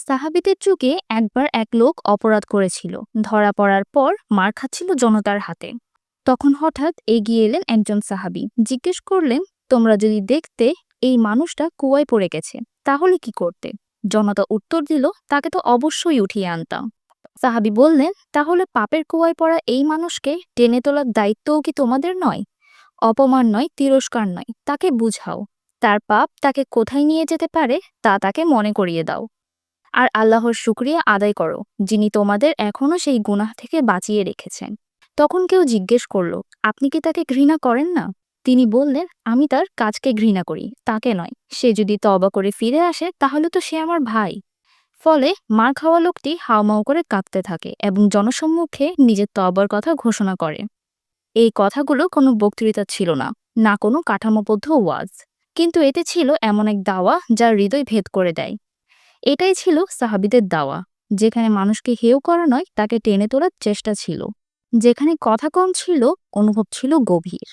সাহাবীদের যুগে একবার এক লোক অপরাধ করেছিল। ধরা পড়ার পর মার খাচ্ছিল জনতার হাতে। তখন হঠাৎ এগিয়ে এলেন একজন সাহাবী। জিজ্ঞেস করলেন, তোমরা যদি দেখতে এই মানুষটা কুয়ায় পড়ে গেছে, তাহলে কি করতে? জনতা উত্তর দিল, তাকে তো অবশ্যই উঠিয়ে আনতাম। সাহাবী বললেন, তাহলে পাপের কুয়ায় পড়া এই মানুষকে টেনে তোলার দায়িত্বও কি তোমাদের নয়? অপমান নয়, তিরস্কার নয়, তাকে বুঝাও। তার পাপ তাকে কোথায় নিয়ে যেতে পারে তা তাকে মনে করিয়ে দাও। আর আল্লাহর শুকরিয়া আদায় করো, যিনি তোমাদের এখনো সেই গুনাহ থেকে বাঁচিয়ে রেখেছেন। তখন কেউ জিজ্ঞেস করল, আপনি কি তাকে ঘৃণা করেন না? তিনি বললেন, আমি তার কাজকে ঘৃণা করি, তাকে নয়। সে যদি তওবা করে ফিরে আসে তাহলে তো সে আমার ভাই। ফলে মার খাওয়া লোকটি হাউমাউ করে কাঁদতে থাকে এবং জনসম্মুখে নিজের তওবার কথা ঘোষণা করে। এই কথাগুলো কোনো বক্তৃতা ছিল না, না কোনো কাঠামোবদ্ধ ওয়াজ, কিন্তু এতে ছিল এমন এক দাওয়া যা হৃদয় ভেদ করে দেয়। এটাই ছিল সাহাবীদের দাওয়া, যেখানে মানুষকে হেয় করা নয়, তাকে টেনে তোলার চেষ্টা ছিল। যেখানে কথা কম ছিল, অনুভব ছিল গভীর।